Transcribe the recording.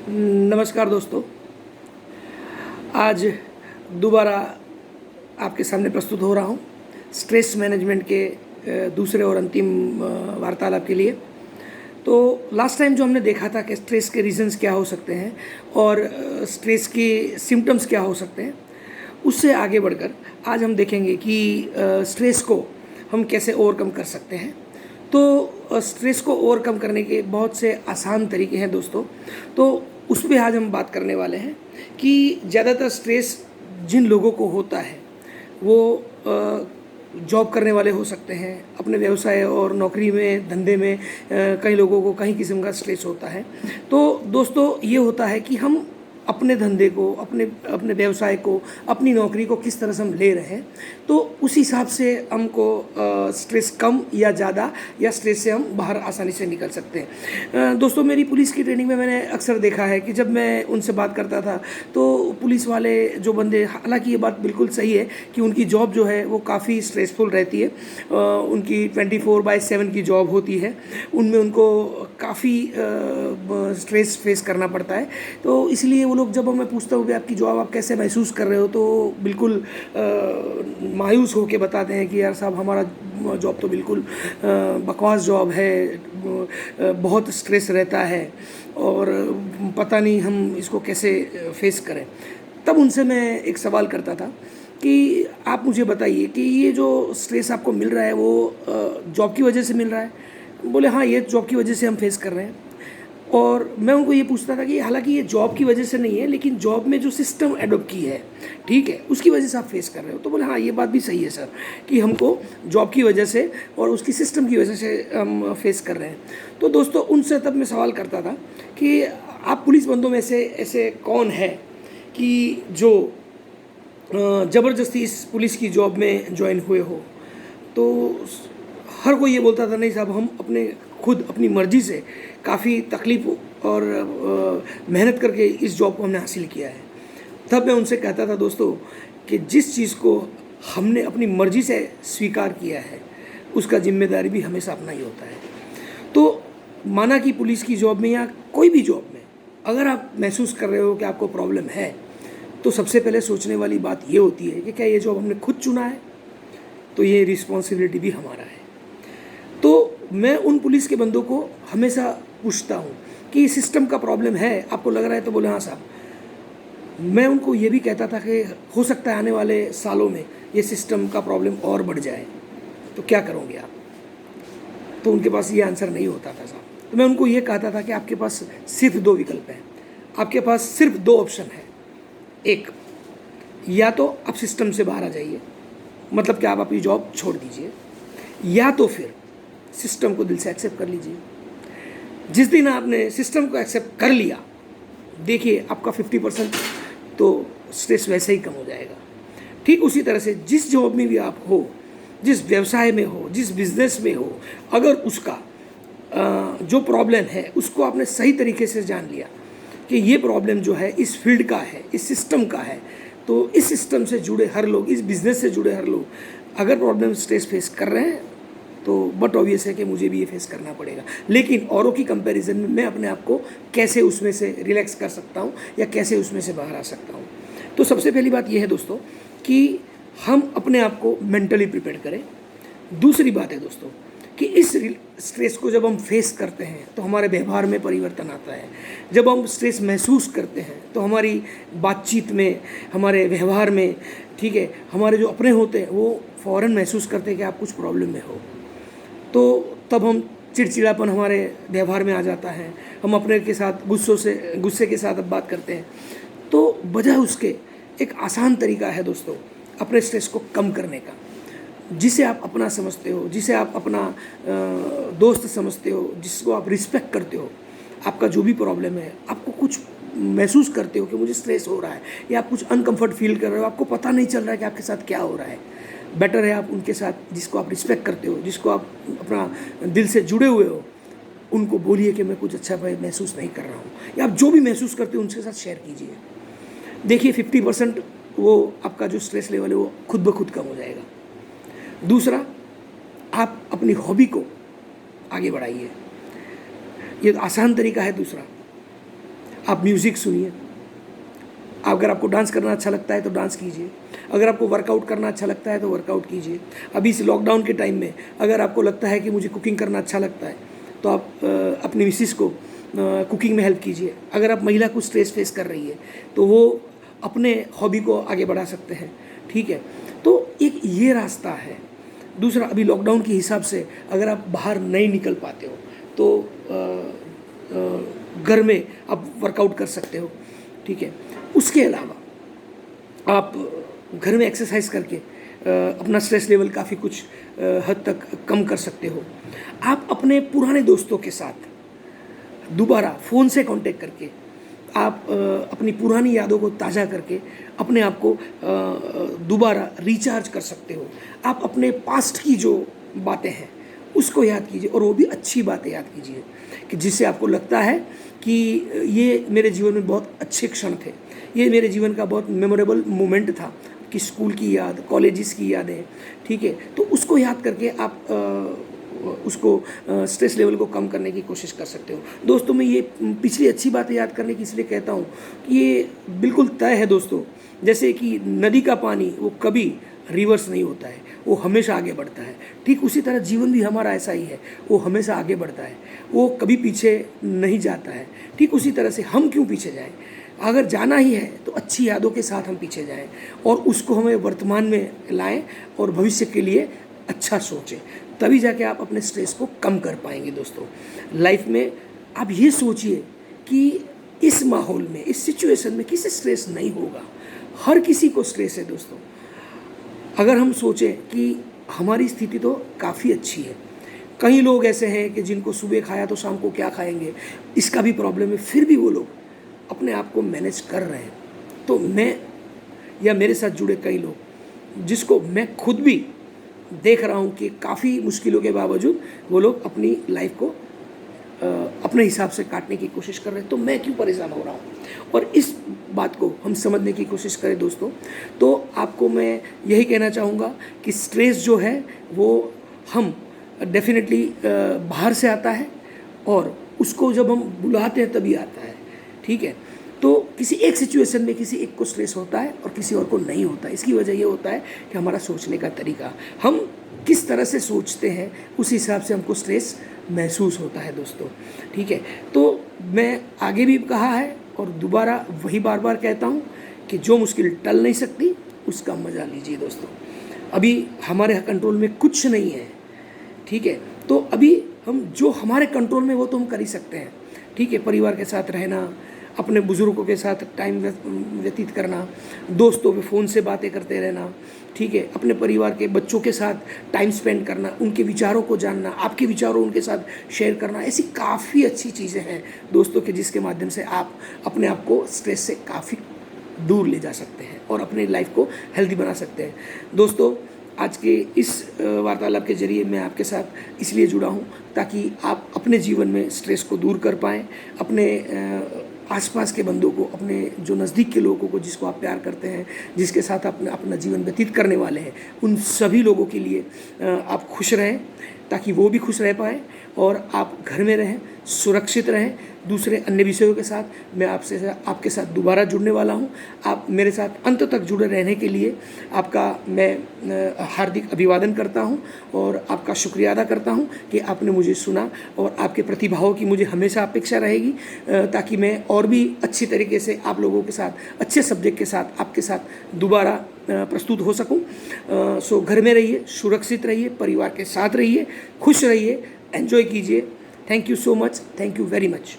नमस्कार दोस्तों। आज दोबारा आपके सामने प्रस्तुत हो रहा हूँ स्ट्रेस मैनेजमेंट के दूसरे और अंतिम वार्तालाप के लिए। तो लास्ट टाइम जो हमने देखा था कि स्ट्रेस के रीजंस क्या हो सकते हैं और स्ट्रेस के सिम्टम्स क्या हो सकते हैं, उससे आगे बढ़कर आज हम देखेंगे कि स्ट्रेस को हम कैसे ओवरकम कर सकते हैं। तो स्ट्रेस को ओवरकम करने के बहुत से आसान तरीके हैं दोस्तों। तो उस पर आज हम बात करने वाले हैं कि ज़्यादातर स्ट्रेस जिन लोगों को होता है वो जॉब करने वाले हो सकते हैं, अपने व्यवसाय और नौकरी में, धंधे में कई लोगों को कई किस्म का स्ट्रेस होता है। तो दोस्तों ये होता है कि हम अपने धंधे को, अपने अपने व्यवसाय को, अपनी नौकरी को किस तरह से हम ले रहे हैं, तो उस हिसाब से हमको स्ट्रेस कम या ज़्यादा या स्ट्रेस से हम बाहर आसानी से निकल सकते हैं। दोस्तों, मेरी पुलिस की ट्रेनिंग में मैंने अक्सर देखा है कि जब मैं उनसे बात करता था तो पुलिस वाले जो बंदे, हालांकि ये बात बिल्कुल सही है कि उनकी जॉब जो है वो काफ़ी स्ट्रेसफुल रहती है। उनकी 24/7 की जॉब होती है, उनमें उनको काफ़ी स्ट्रेस फेस करना पड़ता है। तो इसलिए वो लोग, जब मैं पूछता हूँ कि आपकी जॉब आप कैसे महसूस कर रहे हो, तो बिल्कुल मायूस होकर बताते हैं कि यार साहब, हमारा जॉब तो बिल्कुल बकवास जॉब है, बहुत स्ट्रेस रहता है और पता नहीं हम इसको कैसे फेस करें। तब उनसे मैं एक सवाल करता था कि आप मुझे बताइए कि ये जो स्ट्रेस आपको मिल रहा है वो जॉब की वजह से मिल रहा है? बोले हाँ, ये जॉब की वजह से हम फेस कर रहे हैं। और मैं उनको ये पूछता था कि हालांकि ये जॉब की वजह से नहीं है, लेकिन जॉब में जो सिस्टम एडॉप्ट की है, ठीक है, उसकी वजह से आप फेस कर रहे हो। तो बोले हाँ, ये बात भी सही है सर, कि हमको जॉब की वजह से और उसकी सिस्टम की वजह से हम फेस कर रहे हैं। तो दोस्तों, उनसे तब मैं सवाल करता था कि आप पुलिस बंदों में से ऐसे कौन है कि जो ज़बरदस्ती इस पुलिस की जॉब में ज्वाइन हुए हो? तो हर कोई ये बोलता था, नहीं साहब, हम खुद अपनी मर्ज़ी से काफ़ी तकलीफ़ और मेहनत करके इस जॉब को हमने हासिल किया है। तब मैं उनसे कहता था दोस्तों कि जिस चीज़ को हमने अपनी मर्ज़ी से स्वीकार किया है, उसका जिम्मेदारी भी हमेशा अपना ही होता है। तो माना कि पुलिस की जॉब में या कोई भी जॉब में अगर आप महसूस कर रहे हो कि आपको प्रॉब्लम है, तो सबसे पहले सोचने वाली बात ये होती है कि क्या ये जॉब हमने खुद चुना है? तो ये रिस्पॉन्सिबिलिटी भी हमारा है। तो मैं उन पुलिस के बंदों को हमेशा पूछता हूँ कि सिस्टम का प्रॉब्लम है, आपको लग रहा है? तो बोले हाँ साहब। मैं उनको ये भी कहता था कि हो सकता है आने वाले सालों में ये सिस्टम का प्रॉब्लम और बढ़ जाए, तो क्या करोगे आप? तो उनके पास ये आंसर नहीं होता था साहब। तो मैं उनको ये कहता था कि आपके पास सिर्फ 2 विकल्प हैं, आपके पास सिर्फ 2 ऑप्शन है। एक, या तो आप सिस्टम से बाहर आ जाइए, मतलब कि आप अपनी जॉब छोड़ दीजिए, या तो फिर सिस्टम को दिल से एक्सेप्ट कर लीजिए। जिस दिन आपने सिस्टम को एक्सेप्ट कर लिया, देखिए आपका 50% तो स्ट्रेस वैसे ही कम हो जाएगा। ठीक उसी तरह से जिस जॉब में भी आप हो, जिस व्यवसाय में हो, जिस बिजनेस में हो, अगर उसका जो प्रॉब्लम है उसको आपने सही तरीके से जान लिया कि ये प्रॉब्लम जो है इस फील्ड का है, इस सिस्टम का है, तो इस सिस्टम से जुड़े हर लोग, इस बिज़नेस से जुड़े हर लोग अगर प्रॉब्लम स्ट्रेस फेस कर रहे हैं, तो बट ऑब्वियस है कि मुझे भी ये फेस करना पड़ेगा। लेकिन औरों की कंपैरिजन में मैं अपने आप को कैसे उसमें से रिलैक्स कर सकता हूँ या कैसे उसमें से बाहर आ सकता हूँ? तो सबसे पहली बात यह है दोस्तों कि हम अपने आप को मेंटली प्रिपेयर करें। दूसरी बात है दोस्तों कि इस स्ट्रेस को जब हम फेस करते हैं तो हमारे व्यवहार में परिवर्तन आता है। जब हम स्ट्रेस महसूस करते हैं तो हमारी बातचीत में, हमारे व्यवहार में, ठीक है, हमारे जो अपने होते हैं वो फ़ौरन महसूस करते हैं कि आप कुछ प्रॉब्लम में हो। तो तब हम चिड़चिड़ापन हमारे व्यवहार में आ जाता है, हम अपने के साथ गुस्से के साथ अब बात करते हैं। तो वजह उसके एक आसान तरीका है दोस्तों अपने स्ट्रेस को कम करने का, जिसे आप अपना समझते हो, जिसे आप अपना दोस्त समझते हो, जिसको आप रिस्पेक्ट करते हो। आपका जो भी प्रॉब्लम है, आपको कुछ महसूस करते हो कि मुझे स्ट्रेस हो रहा है या आप कुछ अनकंफर्ट फील कर रहे हो, आपको पता नहीं चल रहा है कि आपके साथ क्या हो रहा है, बेटर है आप उनके साथ, जिसको आप रिस्पेक्ट करते हो, जिसको आप अपना दिल से जुड़े हुए हो, उनको बोलिए कि मैं कुछ अच्छा भाई महसूस नहीं कर रहा हूँ, या आप जो भी महसूस करते हो उनके साथ शेयर कीजिए। देखिए 50% वो आपका जो स्ट्रेस लेवल है वो खुद ब खुद कम हो जाएगा। दूसरा, आप अपनी हॉबी को आगे बढ़ाइए। ये आसान तरीका है। दूसरा, आप म्यूज़िक सुनिए। अगर आपको डांस करना अच्छा लगता है तो डांस कीजिए। अगर आपको वर्कआउट करना अच्छा लगता है तो वर्कआउट कीजिए। अभी इस लॉकडाउन के टाइम में अगर आपको लगता है कि मुझे कुकिंग करना अच्छा लगता है तो आप अपनी मिसिस को कुकिंग में हेल्प कीजिए। अगर आप महिला कुछ स्ट्रेस फेस कर रही है तो वो अपने हॉबी को आगे बढ़ा सकते हैं, ठीक है। तो एक ये रास्ता है। दूसरा, अभी लॉकडाउन के हिसाब से अगर आप बाहर नहीं निकल पाते हो तो घर में आप वर्कआउट कर सकते हो, ठीक है। उसके अलावा आप घर में एक्सरसाइज करके अपना स्ट्रेस लेवल काफ़ी कुछ हद तक कम कर सकते हो। आप अपने पुराने दोस्तों के साथ दोबारा फ़ोन से कांटेक्ट करके आप अपनी पुरानी यादों को ताज़ा करके अपने आप को दोबारा रिचार्ज कर सकते हो। आप अपने पास्ट की जो बातें हैं उसको याद कीजिए, और वो भी अच्छी बातें याद कीजिए कि जिससे आपको लगता है कि ये मेरे जीवन में बहुत अच्छे क्षण थे, ये मेरे जीवन का बहुत मेमोरेबल मोमेंट था, कि स्कूल की याद, कॉलेजेस की यादें, ठीक है। तो उसको याद करके आप उसको स्ट्रेस लेवल को कम करने की कोशिश कर सकते हो। दोस्तों, मैं ये पिछली अच्छी बातें याद करने की इसलिए कहता हूँ कि ये बिल्कुल तय है दोस्तों। जैसे कि नदी का पानी वो कभी रिवर्स नहीं होता है, वो हमेशा आगे बढ़ता है। ठीक उसी तरह जीवन भी हमारा ऐसा ही है, वो हमेशा आगे बढ़ता है, वो कभी पीछे नहीं जाता है। ठीक उसी तरह से हम क्यों पीछे जाएं? अगर जाना ही है तो अच्छी यादों के साथ हम पीछे जाएं और उसको हमें वर्तमान में लाएं और भविष्य के लिए अच्छा सोचें। तभी जाके आप अपने स्ट्रेस को कम कर पाएंगे। दोस्तों, लाइफ में आप ये सोचिए कि इस माहौल में, इस सिचुएशन में किसी स्ट्रेस नहीं होगा। हर किसी को स्ट्रेस है दोस्तों। अगर हम सोचें कि हमारी स्थिति तो काफ़ी अच्छी है, कई लोग ऐसे हैं कि जिनको सुबह खाया तो शाम को क्या खाएंगे, इसका भी प्रॉब्लम है, फिर भी वो लोग अपने आप को मैनेज कर रहे हैं। तो मैं या मेरे साथ जुड़े कई लोग, जिसको मैं खुद भी देख रहा हूँ कि काफ़ी मुश्किलों के बावजूद वो लोग अपनी लाइफ को अपने हिसाब से काटने की कोशिश कर रहे हैं, तो मैं क्यों परेशान हो रहा हूँ? और इस बात को हम समझने की कोशिश करें दोस्तों, तो आपको मैं यही कहना चाहूँगा कि स्ट्रेस जो है वो हम डेफिनेटली बाहर से आता है और उसको जब हम बुलाते हैं तभी आता है, ठीक है। तो किसी एक सिचुएशन में किसी एक को स्ट्रेस होता है और किसी और को नहीं होता है। इसकी वजह ये होता है कि हमारा सोचने का तरीका, हम किस तरह से सोचते हैं उस हिसाब से हमको स्ट्रेस महसूस होता है दोस्तों, ठीक है। तो मैं आगे भी कहा है और दोबारा वही बार बार कहता हूँ कि जो मुश्किल टल नहीं सकती उसका मज़ा लीजिए दोस्तों। अभी हमारे कंट्रोल में कुछ नहीं है, ठीक है। तो अभी हम जो हमारे कंट्रोल में वो तो हम कर ही सकते हैं, ठीक है। परिवार के साथ रहना, अपने बुज़ुर्गों के साथ टाइम व्यतीत करना, दोस्तों पे फ़ोन से बातें करते रहना, ठीक है। अपने परिवार के बच्चों के साथ टाइम स्पेंड करना, उनके विचारों को जानना, आपके विचारों उनके साथ शेयर करना, ऐसी काफ़ी अच्छी चीज़ें हैं दोस्तों कि जिसके माध्यम से आप अपने आप को स्ट्रेस से काफ़ी दूर ले जा सकते हैं और अपनी लाइफ को हेल्दी बना सकते हैं। दोस्तों, आज के इस वार्तालाप के जरिए मैं आपके साथ इसलिए जुड़ा हूँ ताकि आप अपने जीवन में स्ट्रेस को दूर कर पाएँ, अपने आसपास के बंदों को, अपने जो नज़दीक के लोगों को, जिसको आप प्यार करते हैं, जिसके साथ आप अपना जीवन व्यतीत करने वाले हैं, उन सभी लोगों के लिए आप खुश रहें ताकि वो भी खुश रह पाएँ और आप घर में रहें, सुरक्षित रहें। दूसरे अन्य विषयों के साथ मैं आपके साथ दोबारा जुड़ने वाला हूं। आप मेरे साथ अंत तक जुड़े रहने के लिए आपका मैं हार्दिक अभिवादन करता हूं और आपका शुक्रिया अदा करता हूं कि आपने मुझे सुना, और आपके प्रतिभावों की मुझे हमेशा अपेक्षा रहेगी ताकि मैं और भी अच्छी तरीके से आप लोगों के साथ, अच्छे सब्जेक्ट के साथ आपके साथ दोबारा प्रस्तुत हो सकूं। सो घर में रहिए, सुरक्षित रहिए, परिवार के साथ रहिए, खुश रहिए, एंजॉय कीजिए। Thank you so much, thank you very much.